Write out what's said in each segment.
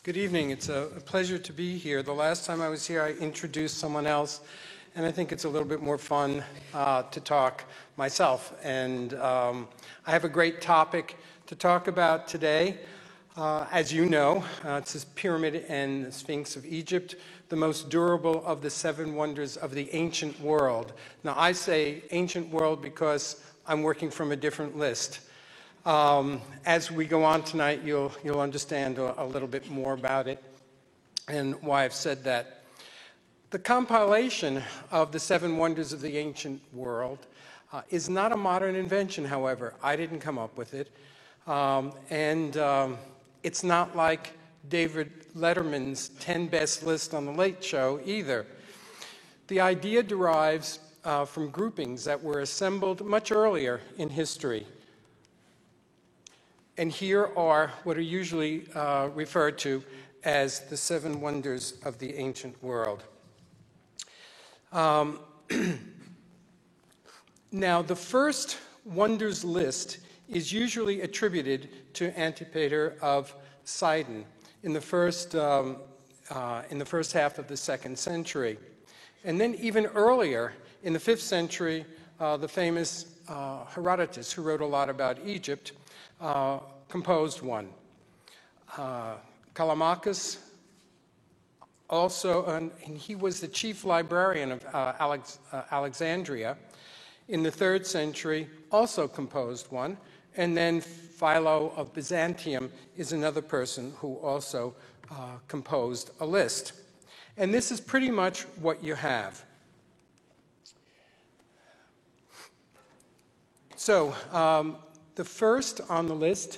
Good evening. It's a pleasure to be here. The last time I was here, I introduced someone else, and I think it's a little bit more fun to talk myself. And I have a great topic to talk about today. As you know, it's this pyramid and the Sphinx of Egypt, the most durable of the seven wonders of the ancient world. Now, I say ancient world because I'm working from a different list. As we go on tonight, you'll understand a little bit more about it and why I've said that. The compilation of the seven wonders of the ancient world is not a modern invention, however. I didn't come up with it. It's not like David Letterman's 10 best list on The Late Show either. The idea derives from groupings that were assembled much earlier in history. And here are what are usually referred to as the seven wonders of the ancient world. Now, the first wonders list is usually attributed to Antipater of Sidon in the first half of the 2nd century. And then even earlier, in the 5th century, the famous Herodotus, who wrote a lot about Egypt, composed one. Callimachus also, and he was the chief librarian of Alexandria in the 3rd century, also composed one. And then Philo of Byzantium is another person who also composed a list. And this is pretty much what you have. So, the first on the list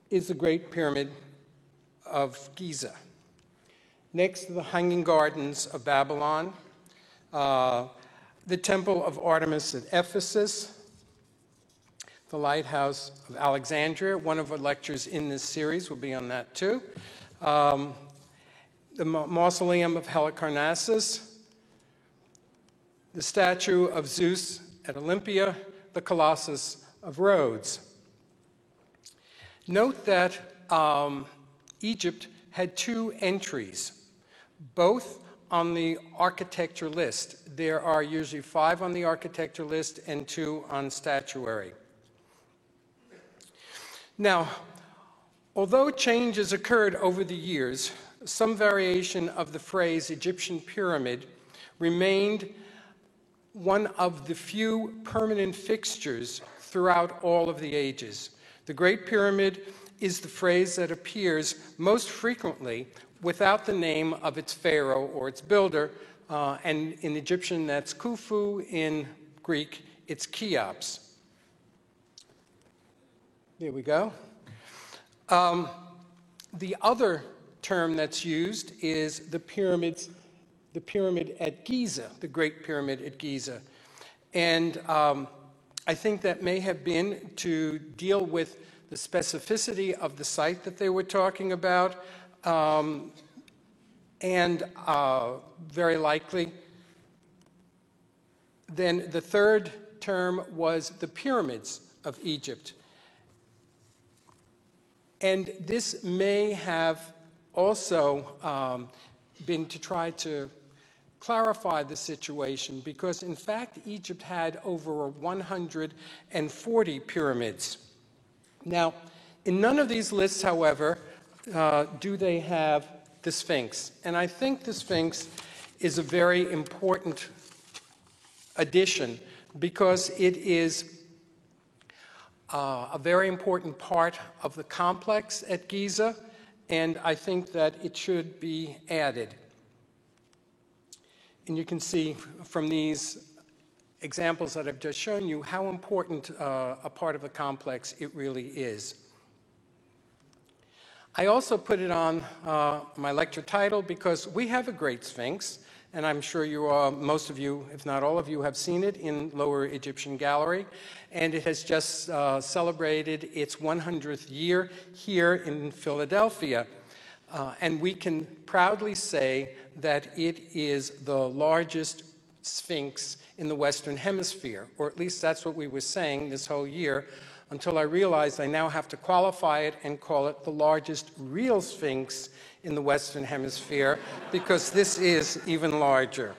is the Great Pyramid of Giza. Next to the Hanging Gardens of Babylon, the Temple of Artemis at Ephesus, the Lighthouse of Alexandria. One of our lectures in this series will be on that too. The Mausoleum of Halicarnassus, the statue of Zeus at Olympia, the Colossus of Rhodes. Note that Egypt had 2 entries, both on the architecture list. There are usually 5 on the architecture list and 2 on statuary. Now, although changes occurred over the years, some variation of the phrase Egyptian pyramid remained one of the few permanent fixtures throughout all of the ages. The Great Pyramid is the phrase that appears most frequently without the name of its pharaoh or its builder, and in Egyptian that's Khufu, in Greek it's Cheops. There we go. The other term that's used is the pyramid at Giza, the Great Pyramid at Giza. And I think that may have been to deal with the specificity of the site that they were talking about, and very likely. Then the third term was the pyramids of Egypt. And this may have also been to try to clarify the situation, because in fact Egypt had over 140 pyramids. Now, in none of these lists, however, do they have the Sphinx. And I think the Sphinx is a very important addition, because it is a very important part of the complex at Giza, and I think that it should be added. And you can see from these examples that I've just shown you how important a part of the complex it really is. I also put it on my lecture title because we have a great Sphinx, and I'm sure you all, most of you, if not all of you, have seen it in Lower Egyptian Gallery, and it has just celebrated its 100th year here in Philadelphia. And we can proudly say that it is the largest Sphinx in the Western Hemisphere, or at least that's what we were saying this whole year, until I realized I now have to qualify it and call it the largest real Sphinx in the Western Hemisphere, because this is even larger.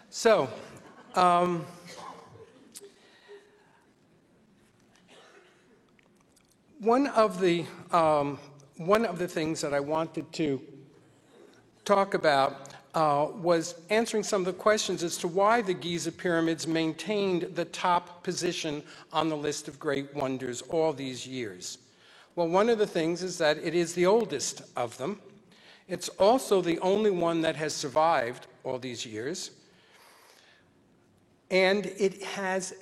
So, one of the things that I wanted to talk about was answering some of the questions as to why the Giza pyramids maintained the top position on the list of great wonders all these years. Well, one of the things is that it is the oldest of them. It's also the only one that has survived all these years. And it is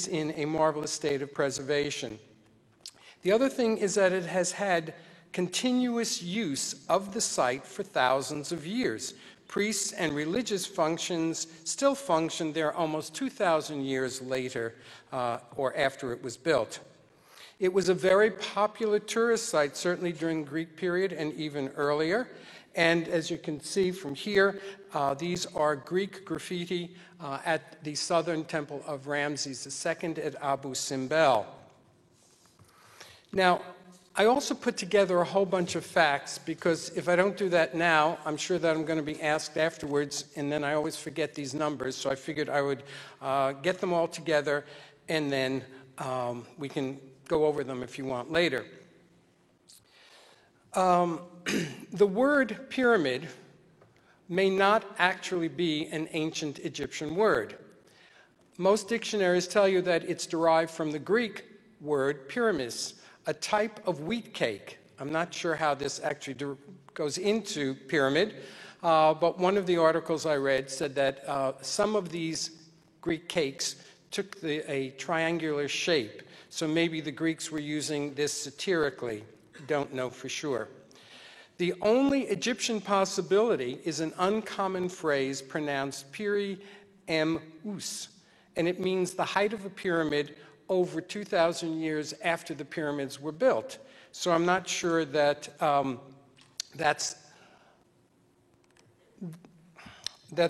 in a marvelous state of preservation. The other thing is that it has had continuous use of the site for thousands of years. Priests and religious functions still function there almost 2,000 years later or after it was built. It was a very popular tourist site, certainly during the Greek period and even earlier. And as you can see from here, these are Greek graffiti at the southern temple of Ramses II at Abu Simbel. Now, I also put together a whole bunch of facts, because if I don't do that now, I'm sure that I'm going to be asked afterwards, and then I always forget these numbers, so I figured I would get them all together, and then we can go over them if you want later. The word pyramid may not actually be an ancient Egyptian word. Most dictionaries tell you that it's derived from the Greek word pyramis, a type of wheat cake. I'm not sure how this actually goes into pyramid, but one of the articles I read said that some of these Greek cakes took a triangular shape, so maybe the Greeks were using this satirically. Don't know for sure. The only Egyptian possibility is an uncommon phrase pronounced piri em us, and it means the height of a pyramid over 2,000 years after the pyramids were built. So I'm not sure that that's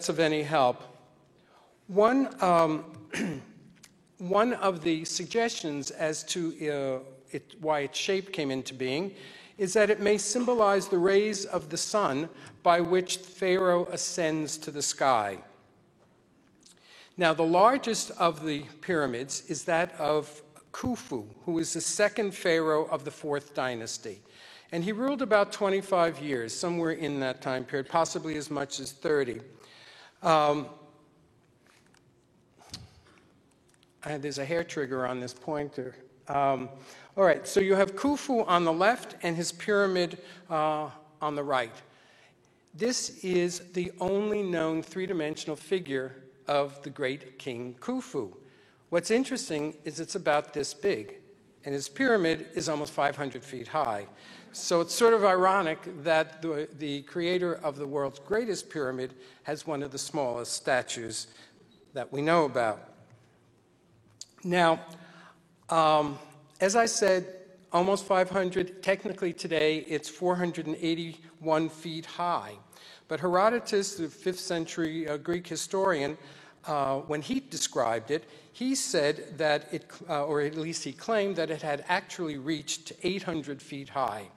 of any help. One of the suggestions as to why its shape came into being is that it may symbolize the rays of the sun by which Pharaoh ascends to the sky. Now, the largest of the pyramids is that of Khufu, who was the second pharaoh of the 4th dynasty. And he ruled about 25 years, somewhere in that time period, possibly as much as 30. There's a hair trigger on this pointer. All right, so you have Khufu on the left and his pyramid on the right. This is the only known three-dimensional figure of the great King Khufu. What's interesting is it's about this big, and his pyramid is almost 500 feet high. So it's sort of ironic that the creator of the world's greatest pyramid has one of the smallest statues that we know about. Now, as I said, almost 500. Technically today, it's 481 feet high. But Herodotus, the 5th century Greek historian, when he described it, he said that it, or at least he claimed that it had actually reached 800 feet high.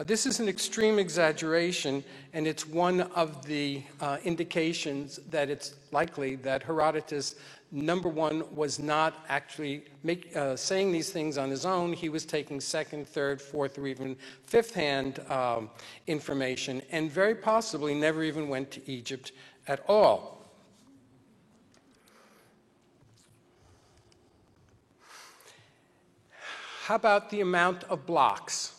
This is an extreme exaggeration, and it's one of the indications that it's likely that Herodotus, number one, was not actually saying these things on his own. He was taking second, third, fourth, or even fifth-hand information, and very possibly never even went to Egypt at all. How about the amount of blocks?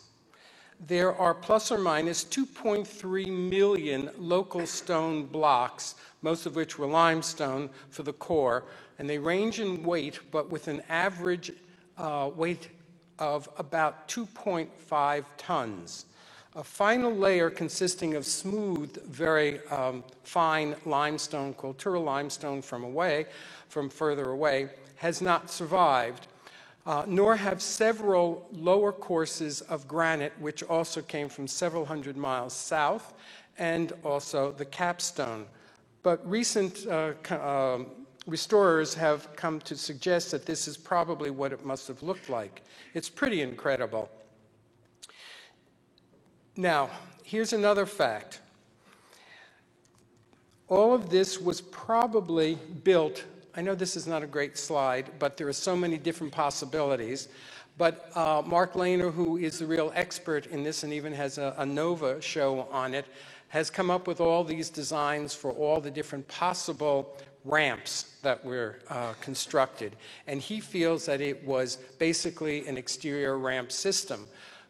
There are plus or minus 2.3 million local stone blocks, most of which were limestone for the core, and they range in weight, but with an average weight of about 2.5 tons. A final layer consisting of smooth, very fine limestone, called Tura limestone from further away, has not survived. Nor have several lower courses of granite, which also came from several hundred miles south, and also the capstone. But recent restorers have come to suggest that this is probably what it must have looked like. It's pretty incredible. Now, here's another fact. All of this was probably built, I know this is not a great slide, but there are so many different possibilities. But Mark Lehner, who is the real expert in this and even has a NOVA show on it, has come up with all these designs for all the different possible ramps that were constructed. And he feels that it was basically an exterior ramp system.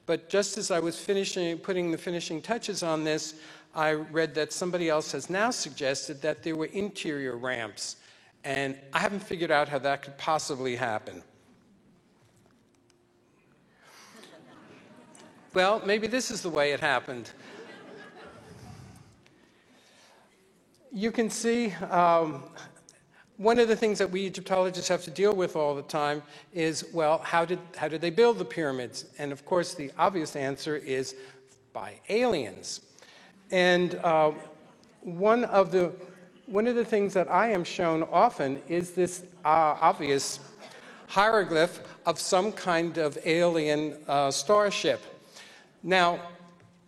But just as I was putting the finishing touches on this, I read that somebody else has now suggested that there were interior ramps. And I haven't figured out how that could possibly happen. Well, maybe this is the way it happened. You can see one of the things that we Egyptologists have to deal with all the time is, well, how did they build the pyramids? And of course, the obvious answer is by aliens. And one of the things that I am shown often is this obvious hieroglyph of some kind of alien starship. Now,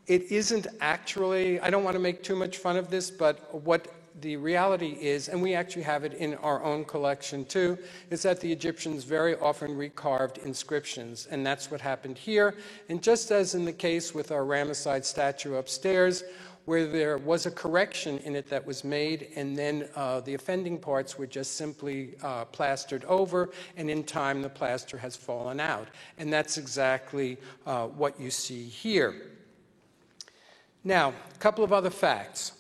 it isn't actually, I don't want to make too much fun of this, but what the reality is, and we actually have it in our own collection too, is that the Egyptians very often recarved inscriptions, and that's what happened here. And just as in the case with our Ramesside statue upstairs, where there was a correction in it that was made, and then the offending parts were just simply plastered over, and in time the plaster has fallen out. And that's exactly what you see here. Now, a couple of other facts.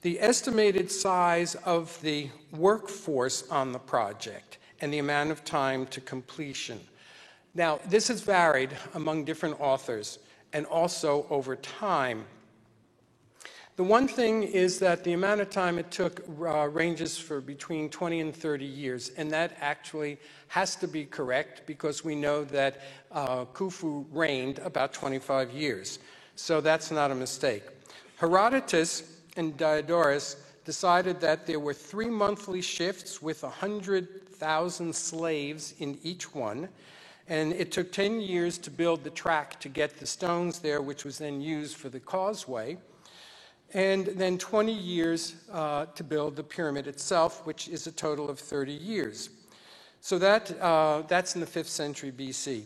The estimated size of the workforce on the project and the amount of time to completion. Now, this has varied among different authors and also over time. The one thing is that the amount of time it took ranges for between 20 and 30 years, and that actually has to be correct because we know that Khufu reigned about 25 years. So that's not a mistake. Herodotus and Diodorus decided that there were 3 monthly shifts with 100,000 slaves in each one, and it took 10 years to build the track to get the stones there, which was then used for the causeway, and then 20 years to build the pyramid itself, which is a total of 30 years. So that's in the 5th century BC.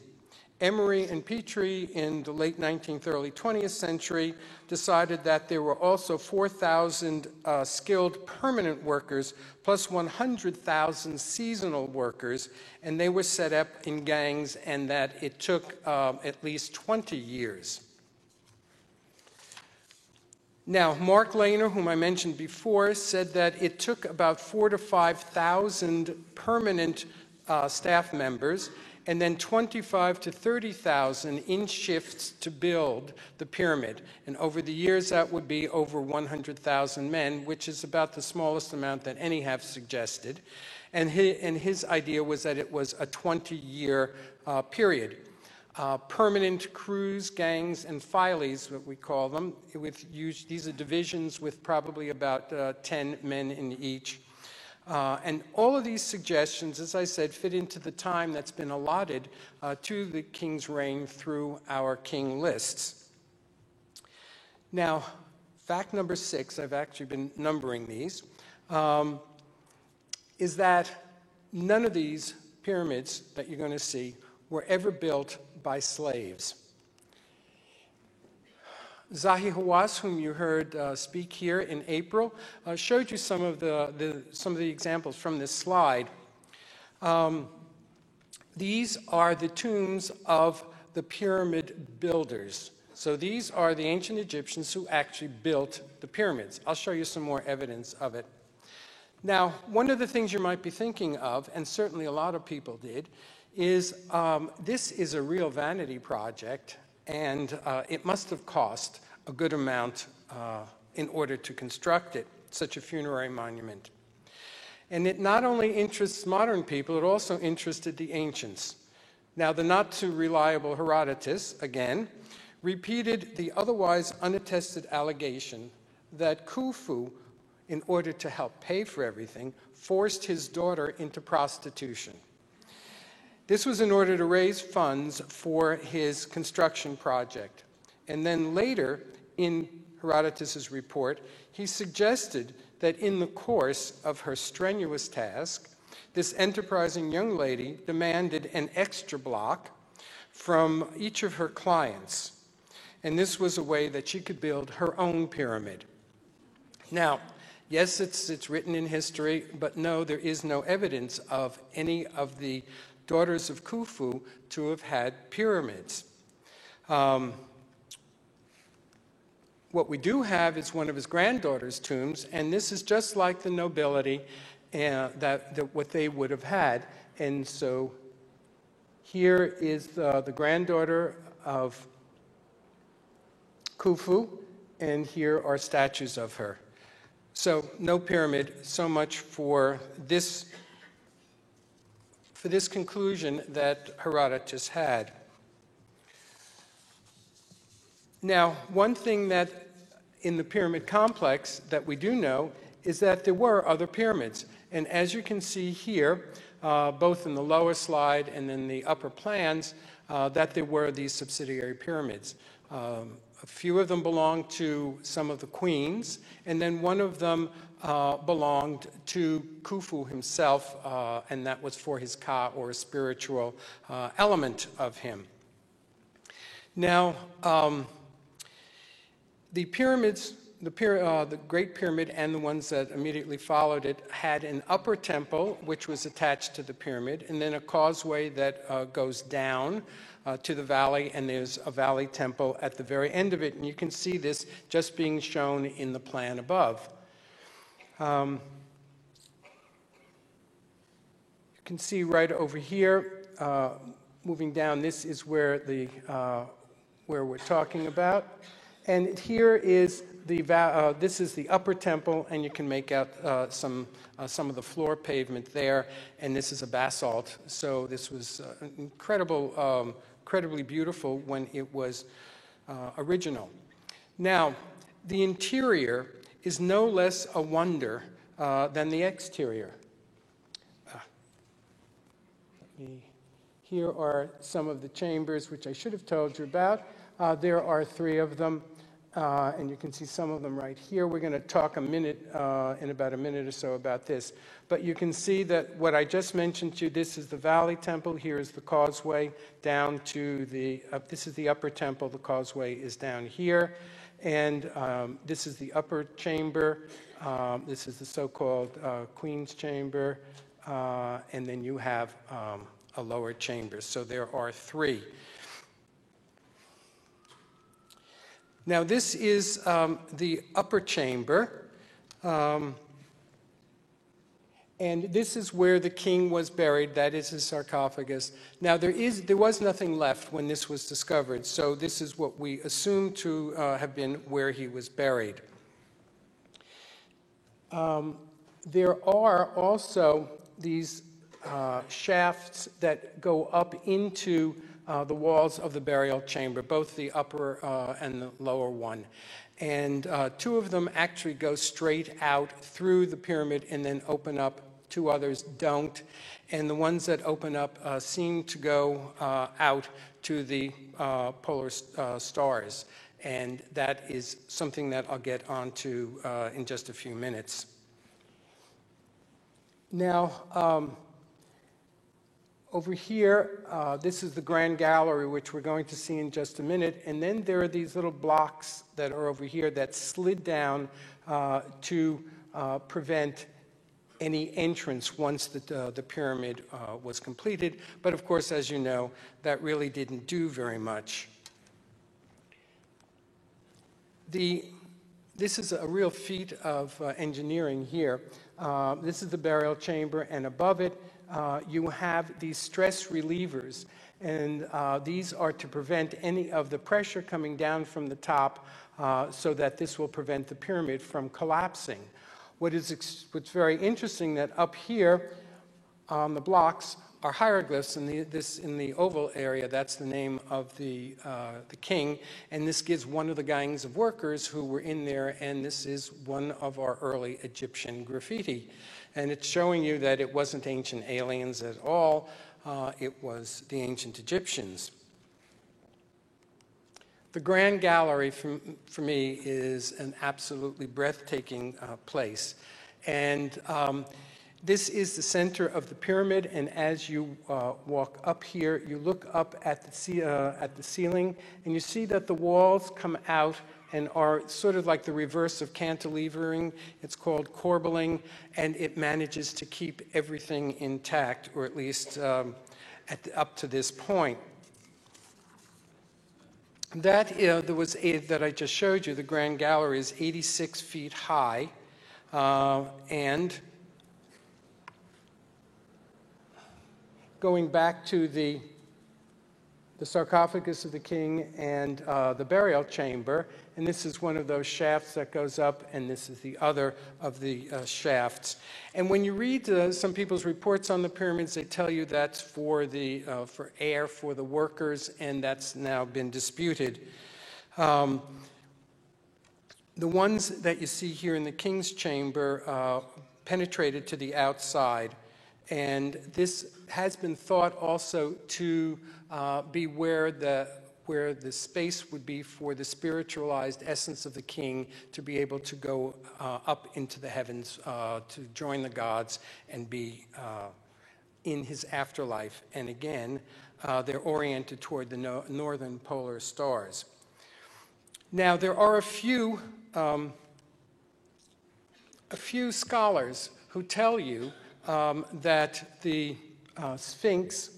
Emery and Petrie in the late 19th, early 20th century decided that there were also 4,000 skilled permanent workers plus 100,000 seasonal workers, and they were set up in gangs, and that it took at least 20 years. Now, Mark Lehner, whom I mentioned before, said that it took about 4,000 to 5,000 permanent staff members, and then 25,000 to 30,000 in shifts to build the pyramid. And over the years, that would be over 100,000 men, which is about the smallest amount that any have suggested. And his idea was that it was a 20-year period. Permanent crews, gangs, and files, what we call them, these are divisions with probably about 10 men in each. And all of these suggestions, as I said, fit into the time that's been allotted to the king's reign through our king lists. Now, fact number 6, I've actually been numbering these, is that none of these pyramids that you're going to see were ever built by slaves. Zahi Hawass, whom you heard speak here in April, showed you some of the examples from this slide. These are the tombs of the pyramid builders. So these are the ancient Egyptians who actually built the pyramids. I'll show you some more evidence of it. Now, one of the things you might be thinking of, and certainly a lot of people did, is this is a real vanity project, and it must have cost a good amount in order to construct it, such a funerary monument. And it not only interests modern people, it also interested the ancients. Now, the not too reliable Herodotus, again, repeated the otherwise unattested allegation that Khufu, in order to help pay for everything, forced his daughter into prostitution. This was in order to raise funds for his construction project. And then later, in Herodotus's report, he suggested that in the course of her strenuous task, this enterprising young lady demanded an extra block from each of her clients. And this was a way that she could build her own pyramid. Now, yes, it's written in history, but no, there is no evidence of any of the daughters of Khufu to have had pyramids. What we do have is one of his granddaughter's tombs, and this is just like the nobility what they would have had. And so here is the granddaughter of Khufu, and here are statues of her. So no pyramid, so much for this conclusion that Herodotus had. Now, one thing that in the pyramid complex that we do know is that there were other pyramids. And as you can see here, both in the lower slide and in the upper plans, that there were these subsidiary pyramids. A few of them belonged to some of the queens, and then one of them belonged to Khufu himself, and that was for his ka, or a spiritual element of him. Now, the pyramids, the Great Pyramid and the ones that immediately followed it, had an upper temple which was attached to the pyramid, and then a causeway that goes down to the valley, and there's a valley temple at the very end of it. And you can see this just being shown in the plan above. You can see right over here, moving down, this is where where we're talking about. And here is this is the upper temple, and you can make out some of the floor pavement there. And this is a basalt, so this was incredibly beautiful when it was original. Now, the interior is no less a wonder than the exterior. Here are some of the chambers, which I should have told you about. There are 3 of them. And you can see some of them right here. We're going to talk in about a minute or so about this. But you can see that what I just mentioned to you, this is the Valley Temple. Here is the causeway down to this is the upper temple. The causeway is down here. And this is the upper chamber. This is the so-called Queen's Chamber. And then you have a lower chamber. So there are 3. Now, this is the upper chamber, and this is where the king was buried. That is his sarcophagus. Now, there was nothing left when this was discovered, so this is what we assume to have been where he was buried. There are also these shafts that go up into the walls of the burial chamber, both the upper and the lower one. And 2 of them actually go straight out through the pyramid and then open up. 2 others don't. And the ones that open up seem to go out to the polar stars. And that is something that I'll get onto in just a few minutes. Now, over here, this is the Grand Gallery, which we're going to see in just a minute. And then there are these little blocks that are over here that slid down to prevent any entrance once the pyramid was completed. But of course, as you know, that really didn't do very much. This is a real feat of engineering here. This is the burial chamber, and above it, you have these stress relievers, and these are to prevent any of the pressure coming down from the top so that this will prevent the pyramid from collapsing. What's very interesting that up here on the blocks are hieroglyphs, and in the oval area, that's the name of the king, and this gives one of the gangs of workers who were in there, and this is one of our early Egyptian graffiti. And it's showing you that it wasn't ancient aliens at all, it was the ancient Egyptians. The Grand Gallery, for me, is an absolutely breathtaking place. And this is the center of the pyramid, and as you walk up here, you look up at the ceiling, and you see that the walls come out and are sort of like the reverse of cantilevering. It's called corbelling, and it manages to keep everything intact, or at least up to this point. That that I just showed you, the Grand Gallery, is 86 feet high, and going back to the sarcophagus of the king and the burial chamber, and this is one of those shafts that goes up, and this is the other of the shafts. And when you read some people's reports on the pyramids, they tell you that's for air for the workers, and that's now been disputed. The ones that you see here in the king's chamber penetrated to the outside. And this has been thought also to be where the space would be for the spiritualized essence of the king to be able to go up into the heavens to join the gods and be in his afterlife. And again, they're oriented toward the northern polar stars. Now, there are a few scholars who tell you that the Sphinx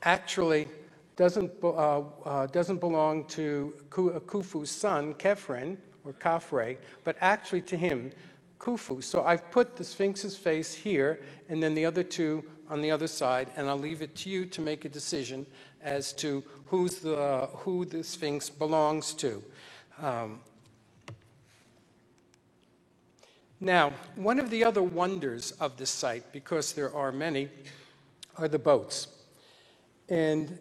actually doesn't belong to Khufu's son, Khephren, or Khafre, but actually to him, Khufu. So I've put the Sphinx's face here, and then the other two on the other side, and I'll leave it to you to make a decision as to who the Sphinx belongs to. Now, one of the other wonders of this site, because there are many, are the boats. And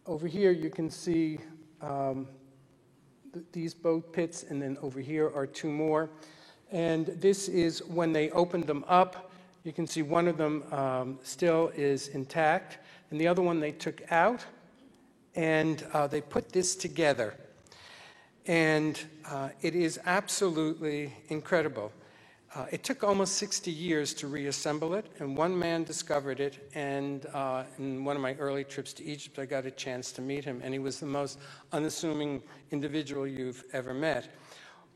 over here you can see these boat pits, and then over here are two more. And this is when they opened them up. You can see one of them still is intact, and the other one they took out, and they put this together. And it is absolutely incredible. It took almost 60 years to reassemble it, and one man discovered it, and in one of my early trips to Egypt, I got a chance to meet him, and he was the most unassuming individual you've ever met.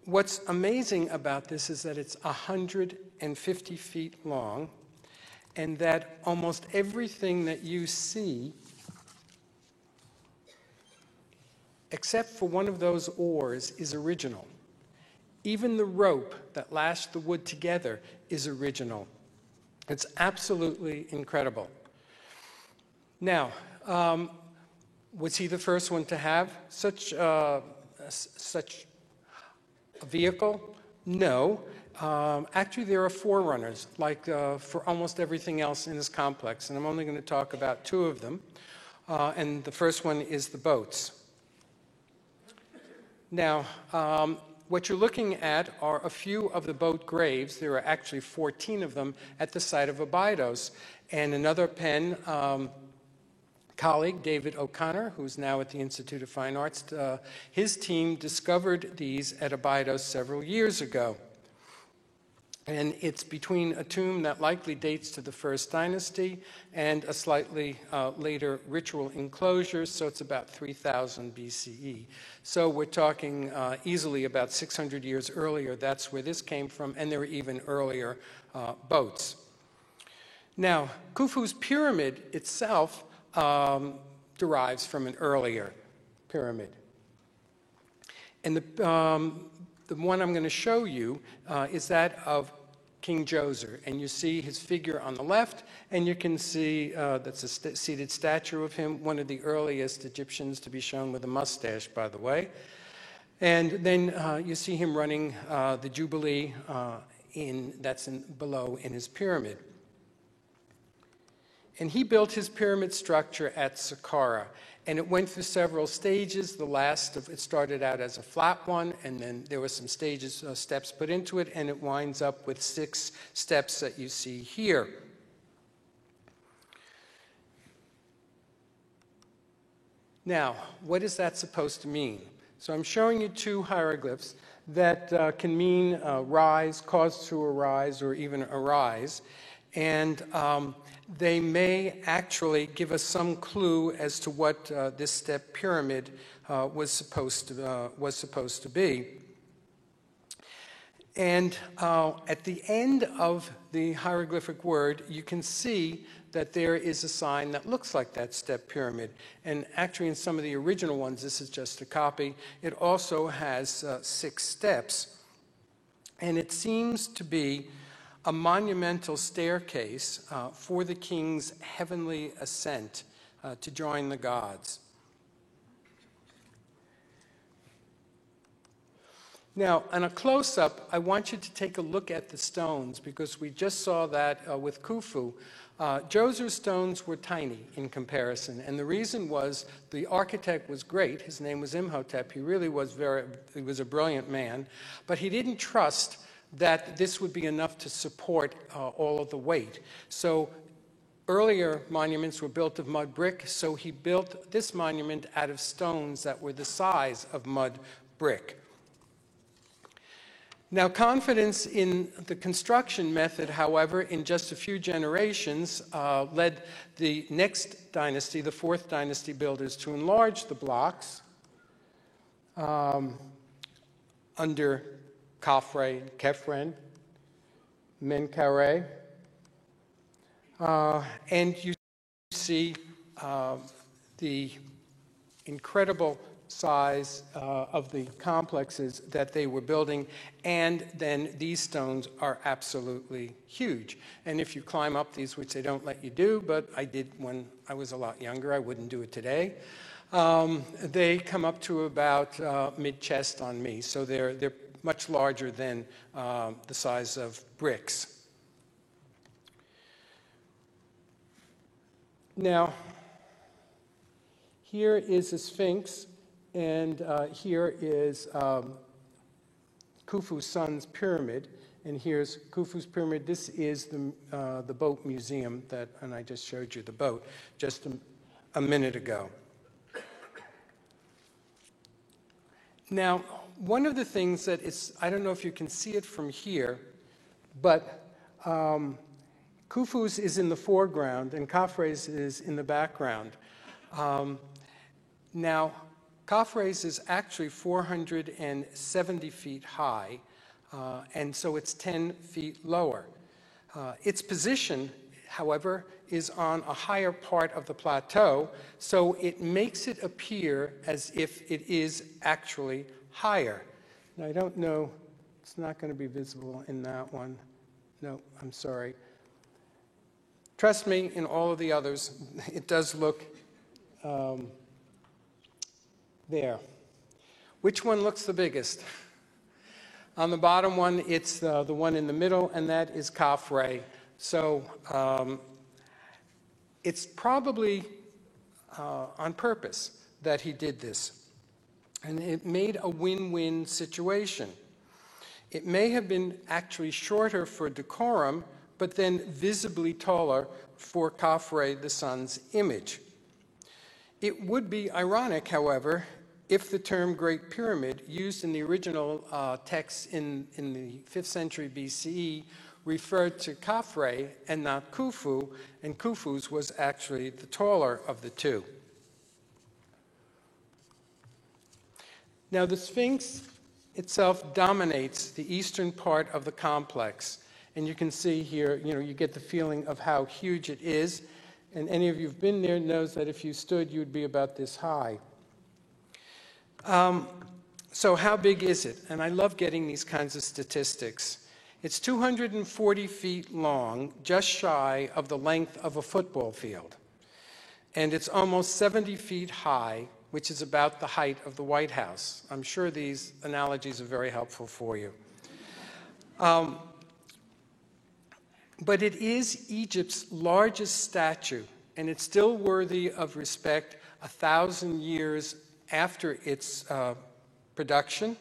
What's amazing about this is that it's 150 feet long, and that almost everything that you see, except for one of those oars, is original. Even the rope that lashed the wood together is original. It's absolutely incredible. Now, was he the first one to have such a vehicle? No. Actually, there are forerunners, like for almost everything else in this complex, and I'm only going to talk about two of them. And the first one is the boats. Now, what you're looking at are a few of the boat graves. There are actually 14 of them at the site of Abydos. And another Penn colleague, David O'Connor, who's now at the Institute of Fine Arts, his team discovered these at Abydos several years ago. And it's between a tomb that likely dates to the First Dynasty and a slightly later ritual enclosure, so it's about 3000 BCE. So we're talking easily about 600 years earlier. That's where this came from, and there were even earlier boats. Now, Khufu's pyramid itself derives from an earlier pyramid. And the one I'm going to show you is that of King Djoser. And you see his figure on the left, and you can see that's a seated statue of him, one of the earliest Egyptians to be shown with a mustache, by the way. And then you see him running the Jubilee below in his pyramid. And he built his pyramid structure at Saqqara. And it went through several stages. The last of it started out as a flat one, and then there were some steps put into it, and it winds up with 6 steps that you see here. Now, what is that supposed to mean? So I'm showing you two hieroglyphs that can mean rise, cause to arise, or even arise. And they may actually give us some clue as to what this step pyramid was supposed to be. And at the end of the hieroglyphic word, you can see that there is a sign that looks like that step pyramid. And actually, in some of the original ones, this is just a copy, it also has 6 steps. And it seems to be a monumental staircase for the king's heavenly ascent to join the gods. Now, on a close-up, I want you to take a look at the stones, because we just saw that with Khufu. Djoser's stones were tiny in comparison, and the reason was the architect was great. His name was Imhotep. He really was he was a brilliant man, but he didn't trust that this would be enough to support all of the weight. So earlier monuments were built of mud brick, so he built this monument out of stones that were the size of mud brick. Now, confidence in the construction method, however, in just a few generations, led the next dynasty, the 4th dynasty builders, to enlarge the blocks under Khafre, Khephren, Menkaure. And you see the incredible size of the complexes that they were building, and then these stones are absolutely huge. And if you climb up these, which they don't let you do, but I did when I was a lot younger, I wouldn't do it today, they come up to about mid-chest on me, so they're much larger than the size of bricks. Now, here is a Sphinx. And here is Khufu's son's pyramid, and here's Khufu's pyramid. This is the boat museum and I just showed you the boat just a minute ago. Now, one of the things that I don't know if you can see it from here, but Khufu's is in the foreground and Khafre's is in the background. Now, Khafre's is actually 470 feet high, and so it's 10 feet lower. Its position, however, is on a higher part of the plateau, so it makes it appear as if it is actually higher. Now, I don't know, it's not going to be visible in that one. No, I'm sorry. Trust me, in all of the others, it does look there. Which one looks the biggest? On the bottom one, it's the one in the middle, and that is Khafre. So it's probably on purpose that he did this. And it made a win-win situation. It may have been actually shorter for decorum, but then visibly taller for Khafre, the son's image. It would be ironic, however, if the term Great Pyramid, used in the original text in the 5th century BCE, referred to Khafre and not Khufu, and Khufu's was actually the taller of the two. Now, the Sphinx itself dominates the eastern part of the complex, and you can see here, you get the feeling of how huge it is, and any of you who've been there knows that if you stood, you'd be about this high. So how big is it? And I love getting these kinds of statistics. It's 240 feet long, just shy of the length of a football field. And it's almost 70 feet high, which is about the height of the White House. I'm sure these analogies are very helpful for you. But it is Egypt's largest statue, and it's still worthy of respect 1,000 years after its production,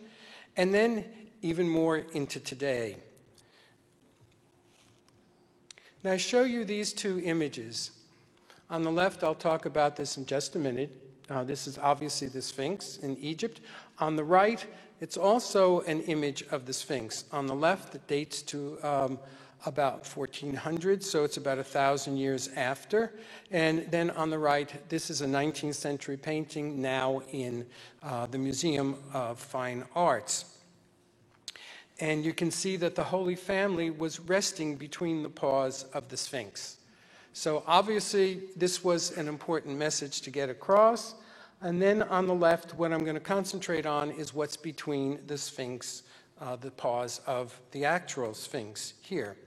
and then even more into today. Now, I show you these two images. On the left, I'll talk about this in just a minute. This is obviously the Sphinx in Egypt. On the right, it's also an image of the Sphinx. On the left, it dates to about 1400, so it's about 1,000 years after. And then on the right, this is a 19th century painting now in the Museum of Fine Arts. And you can see that the Holy Family was resting between the paws of the Sphinx. So obviously, this was an important message to get across. And then on the left, what I'm going to concentrate on is what's between the Sphinx, the paws of the actual Sphinx here.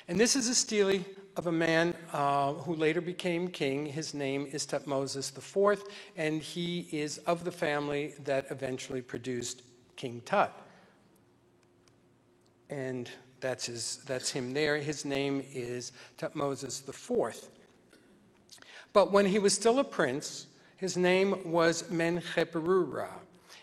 And this is a stele of a man who later became king. His name is Thutmose IV, and he is of the family that eventually produced King Tut. And that's him there. His name is Thutmose IV. But when he was still a prince, his name was Menkhepurura.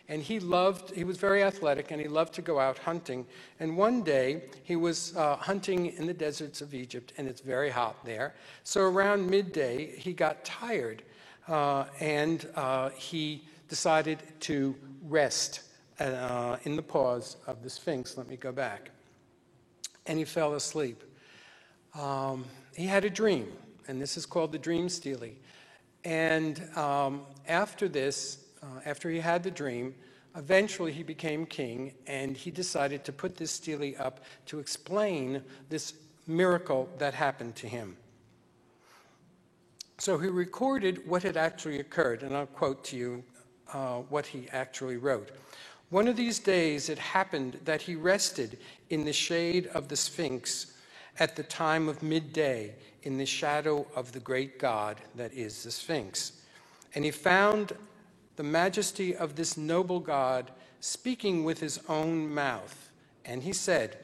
And he was very athletic, and he loved to go out hunting. And one day, he was hunting in the deserts of Egypt, and it's very hot there. So around midday, he got tired, and he decided to rest in the paws of the Sphinx. Let me go back. And he fell asleep. He had a dream, and this is called the dream stele. And after this, after he had the dream, eventually he became king, and he decided to put this stele up to explain this miracle that happened to him. So he recorded what had actually occurred, and I'll quote to you what he actually wrote. One of these days it happened that he rested in the shade of the Sphinx at the time of midday in the shadow of the great god that is the Sphinx. And he found the majesty of this noble god speaking with his own mouth. And he said,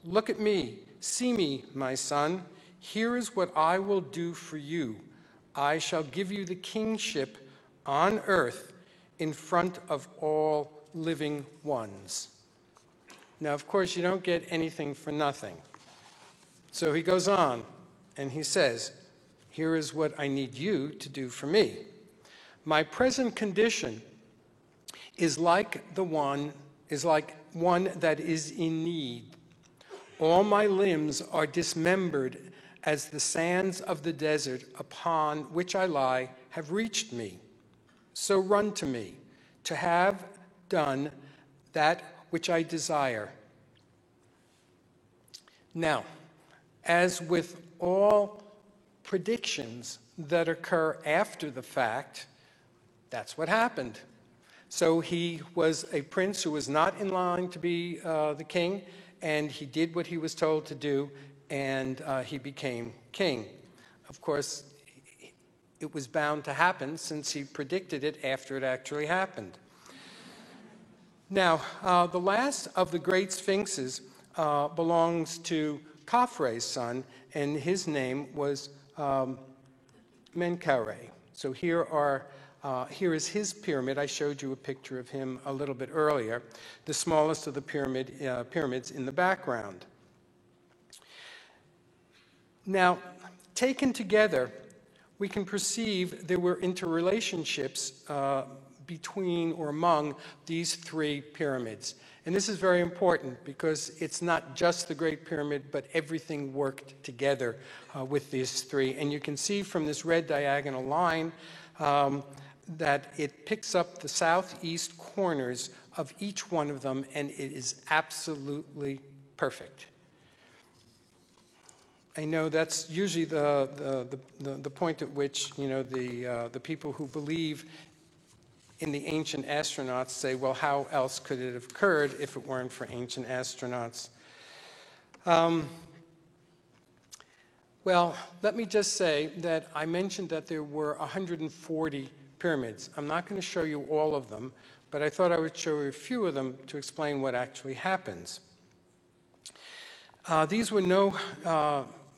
"Look at me, see me, my son. Here is what I will do for you. I shall give you the kingship on earth in front of all living ones." Now, of course, you don't get anything for nothing. So he goes on, and he says, "Here is what I need you to do for me. My present condition is like one that is in need. All my limbs are dismembered as the sands of the desert upon which I lie have reached me. So run to me, to have done that which I desire." Now, as with all predictions that occur after the fact, that's what happened. So he was a prince who was not in line to be the king, and he did what he was told to do, and he became king. Of course, it was bound to happen since he predicted it after it actually happened. Now, the last of the great sphinxes belongs to Khafre's son, and his name was Menkaure. So here is his pyramid. I showed you a picture of him a little bit earlier, the smallest of the pyramids in the background. Now, taken together, we can perceive there were interrelationships between or among these three pyramids. And this is very important because it's not just the Great Pyramid, but everything worked together with these three. And you can see from this red diagonal line that it picks up the southeast corners of each one of them, and it is absolutely perfect. I know that's usually the point at which, you know, the people who believe in the ancient astronauts say, well, how else could it have occurred if it weren't for ancient astronauts? Well, let me just say that I mentioned that there were 140 pyramids. I'm not going to show you all of them, but I thought I would show you a few of them to explain what actually happens. These were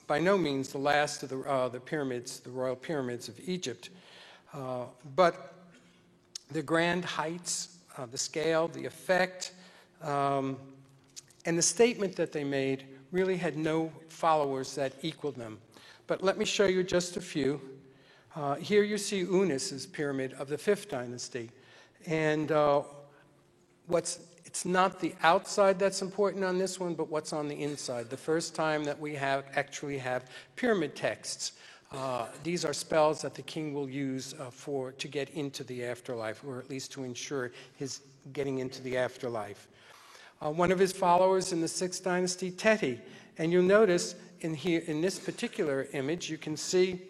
by no means the last of the pyramids, the royal pyramids of Egypt, but the grand heights, the scale, the effect, and the statement that they made really had no followers that equaled them. But let me show you just a few. Here you see Unis's pyramid of the 5th dynasty. And it's not the outside that's important on this one, but what's on the inside. The first time that we actually have pyramid texts. These are spells that the king will use to get into the afterlife, or at least to ensure his getting into the afterlife. One of his followers in the 6th dynasty, Teti. And you'll notice in this particular image, you can see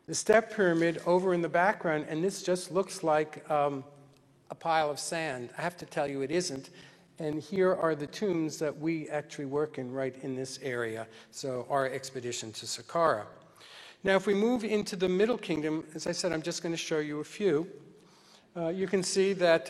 the step pyramid over in the background, and this just looks like a pile of sand. I have to tell you it isn't. And here are the tombs that we actually work in right in this area, so our expedition to Saqqara. Now, if we move into the Middle Kingdom, as I said, I'm just going to show you a few. You can see that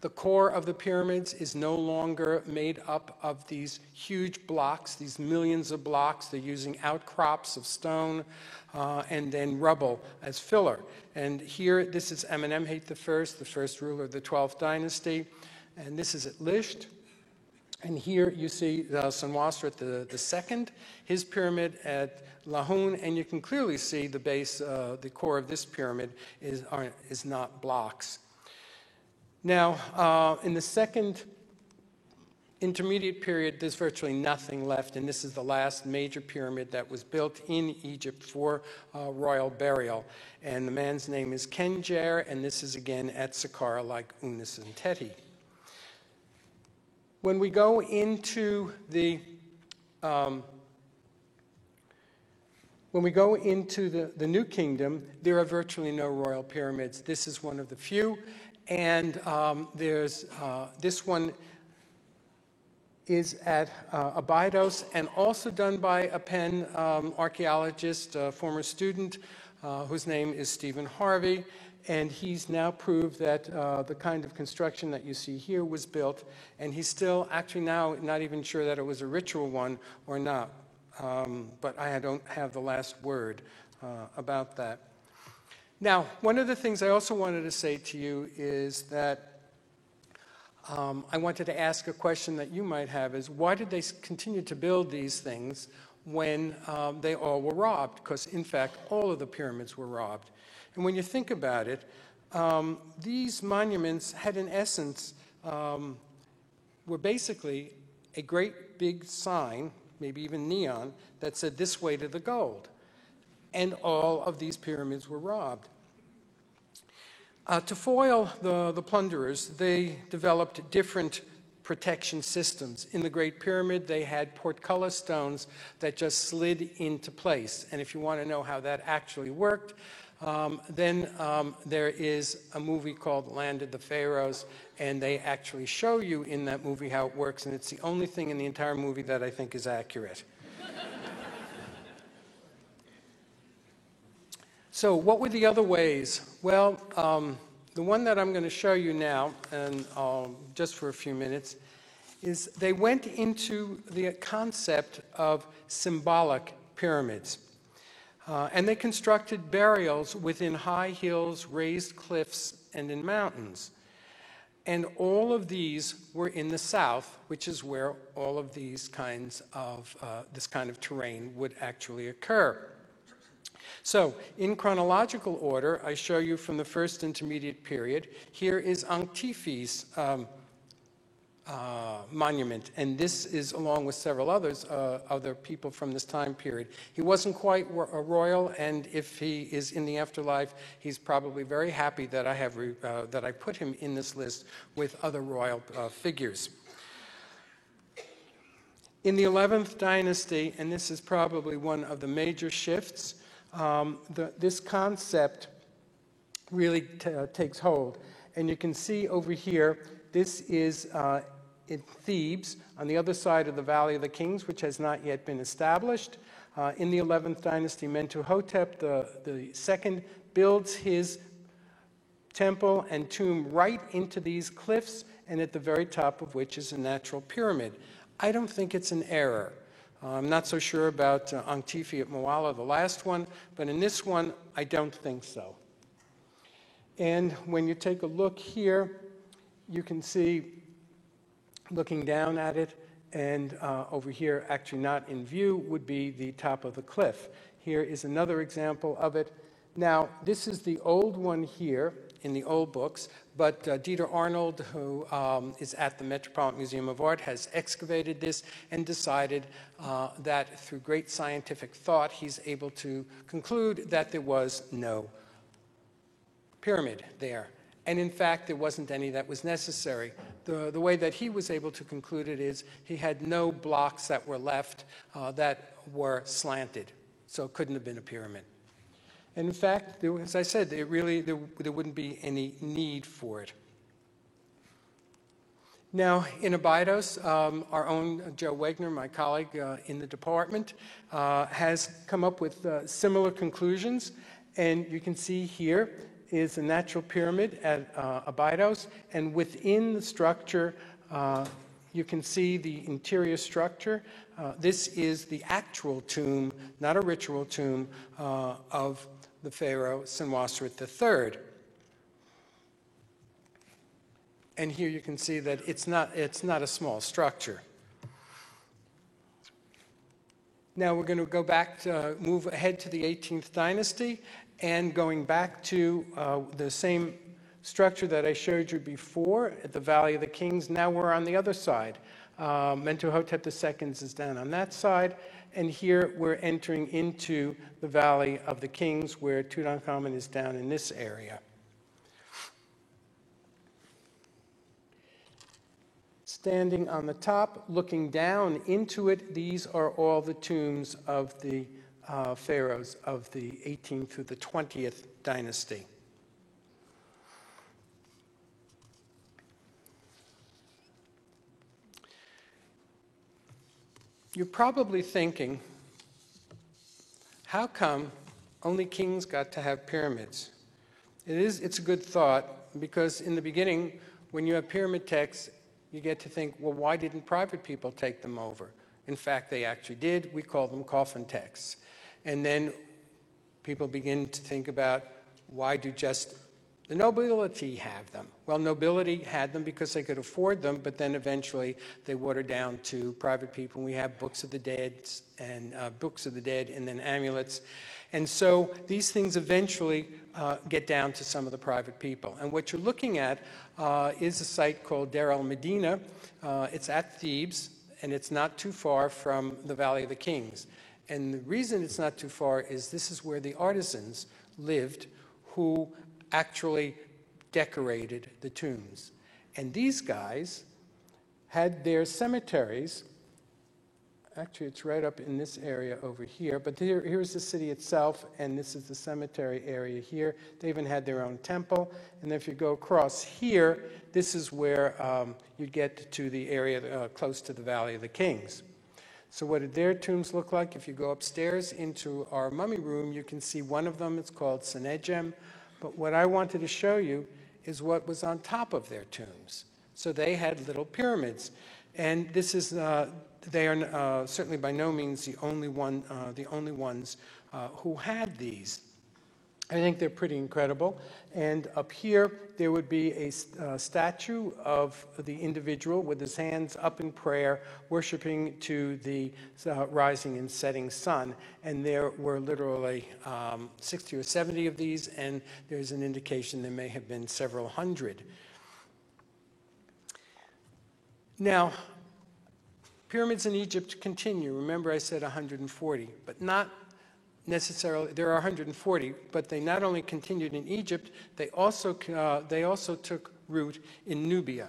the core of the pyramids is no longer made up of these huge blocks, these millions of blocks. They're using outcrops of stone and then rubble as filler. And here, this is Amenemhat I, the first ruler of the 12th dynasty. And this is at Lisht. And here you see Senwosret the second, his pyramid at Lahun, and you can clearly see the base, the core of this pyramid is not blocks. Now, in the second intermediate period, there's virtually nothing left, and this is the last major pyramid that was built in Egypt for royal burial. And the man's name is Kenjer, and this is again at Saqqara, like Unis and Teti. When we go into the New Kingdom, there are virtually no royal pyramids. This is one of the few, and there's this one is at Abydos, and also done by a Penn archaeologist, a former student, whose name is Stephen Harvey. And he's now proved that the kind of construction that you see here was built, and he's still actually now not even sure that it was a ritual one or not. But I don't have the last word about that. Now, one of the things I also wanted to say to you is that I wanted to ask a question that you might have is, why did they continue to build these things when they all were robbed? Because, in fact, all of the pyramids were robbed. And when you think about it, these monuments had, in essence, were basically a great big sign, maybe even neon, that said, "This way to the gold." And all of these pyramids were robbed. To foil the plunderers, they developed different protection systems. In the Great Pyramid, they had portcullis stones that just slid into place. And if you want to know how that actually worked, then there is a movie called Land of the Pharaohs, and they actually show you in that movie how it works, and it's the only thing in the entire movie that I think is accurate. So what were the other ways? Well, the one that I'm going to show you now, and just for a few minutes, is they went into the concept of symbolic pyramids. And they constructed burials within high hills, raised cliffs, and in mountains. And all of these were in the south, which is where all of these kinds of, this kind of terrain would actually occur. So, in chronological order, I show you from the first intermediate period. Here is Antifi's monument, and this is along with several others, other people from this time period. He wasn't quite a royal, and if he is in the afterlife, he's probably very happy that that I put him in this list with other royal figures. In the 11th dynasty, and this is probably one of the major shifts, this concept really takes hold. And you can see over here, this is in Thebes, on the other side of the Valley of the Kings, which has not yet been established. In the 11th dynasty, Mentuhotep the second builds his temple and tomb right into these cliffs, and at the very top of which is a natural pyramid. I don't think it's an error. I'm not so sure about Antifi at Moala, the last one, but in this one, I don't think so. And when you take a look here, you can see, looking down at it, and over here, actually not in view, would be the top of the cliff. Here is another example of it. Now, this is the old one here in the old books, but Dieter Arnold, who is at the Metropolitan Museum of Art, has excavated this and decided that through great scientific thought, he's able to conclude that there was no pyramid there. And in fact, there wasn't any that was necessary. The way that he was able to conclude it is he had no blocks that were left that were slanted, so it couldn't have been a pyramid. And in fact, as I said, there wouldn't be any need for it. Now, in Abydos, our own Joe Wegner, my colleague in the department, has come up with similar conclusions. And you can see here is a natural pyramid at Abydos. And within the structure, you can see the interior structure. This is the actual tomb, not a ritual tomb, of the pharaoh Senwosret III. And here you can see that it's not a small structure. Now we're going to go back to move ahead to the 18th dynasty, and going back to the same structure that I showed you before at the Valley of the Kings. Now we're on the other side. Mentuhotep II is down on that side, and here we're entering into the Valley of the Kings, where Tutankhamun is down in this area. Standing on the top, looking down into it, these are all the tombs of the pharaohs of the 18th through the 20th dynasty. You're probably thinking, how come only kings got to have pyramids? It's a good thought, because in the beginning, when you have pyramid texts, you get to think, well, why didn't private people take them over? In fact, they actually did. We call them coffin texts. And then people begin to think about, why do just the nobility have them? Well, nobility had them because they could afford them, but then eventually they watered down to private people. We have books of the dead and then amulets. And so these things eventually get down to some of the private people. And what you're looking at is a site called Deir el-Medina. It's at Thebes, and it's not too far from the Valley of the Kings. And the reason it's not too far is this is where the artisans lived who actually decorated the tombs. And these guys had their cemeteries. Actually, it's right up in this area over here. But here's the city itself, and this is the cemetery area here. They even had their own temple. And if you go across here, this is where you get to the area close to the Valley of the Kings. So what did their tombs look like? If you go upstairs into our mummy room, you can see one of them. It's called Senedjem. But what I wanted to show you is what was on top of their tombs. So they had little pyramids. And this is, they are certainly by no means the only ones who had these. I think they're pretty incredible. And up here, there would be a statue of the individual with his hands up in prayer, worshiping to the rising and setting sun. And there were literally 60 or 70 of these, and there's an indication there may have been several hundred. Now, pyramids in Egypt continue. Remember I said 140, but not necessarily, there are 140, but they not only continued in Egypt, they also took root in Nubia.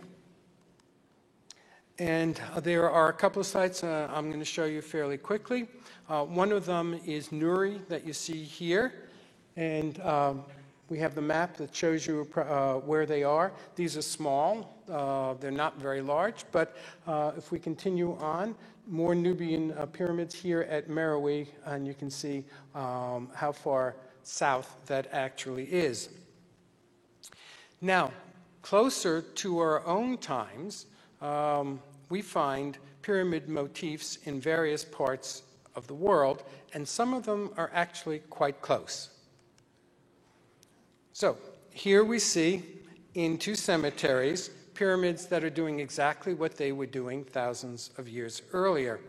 And there are a couple of sites I'm going to show you fairly quickly. One of them is Nuri that you see here, and we have the map that shows you where they are. These are small, they're not very large, but if we continue on, more Nubian pyramids here at Meroe, and you can see how far south that actually is. Now, closer to our own times, we find pyramid motifs in various parts of the world, and some of them are actually quite close. So here we see in two cemeteries pyramids that are doing exactly what they were doing thousands of years earlier.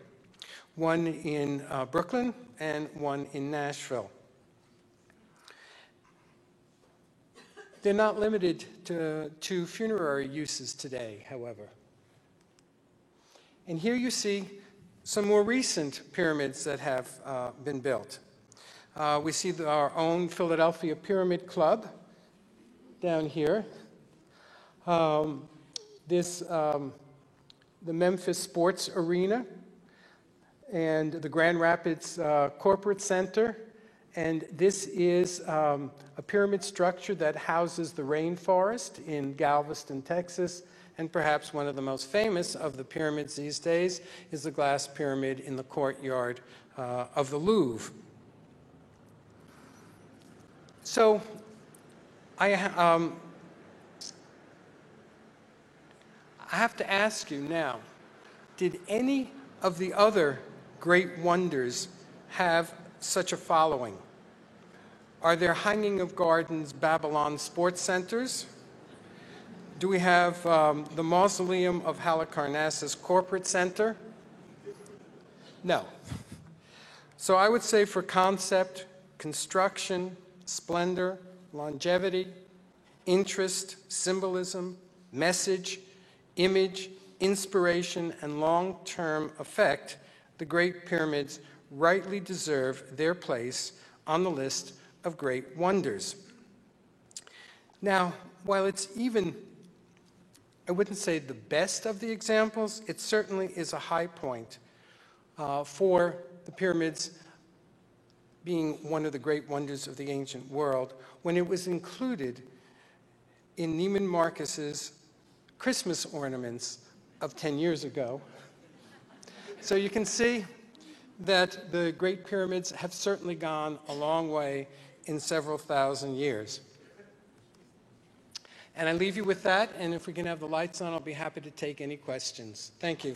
one in Brooklyn and one in Nashville. They're not limited to funerary uses today, however. And here you see some more recent pyramids that have been built. We see our own Philadelphia Pyramid Club down here. The Memphis Sports Arena and the Grand Rapids Corporate Center. And this is a pyramid structure that houses the rainforest in Galveston, Texas. And perhaps one of the most famous of the pyramids these days is the glass pyramid in the courtyard of the Louvre. So I have to ask you now, did any of the other great wonders have such a following? Are there Hanging of Gardens Babylon sports centers? Do we have the Mausoleum of Halicarnassus Corporate Center? No. So I would say for concept, construction, splendor, longevity, interest, symbolism, message, image, inspiration, and long-term effect, the Great Pyramids rightly deserve their place on the list of great wonders. Now, while it's even, I wouldn't say the best of the examples, it certainly is a high point for the pyramids being one of the great wonders of the ancient world when it was included in Neiman Marcus's Christmas ornaments of 10 years ago. So you can see that the Great Pyramids have certainly gone a long way in several thousand years. And I leave you with that, and if we can have the lights on, I'll be happy to take any questions. Thank you.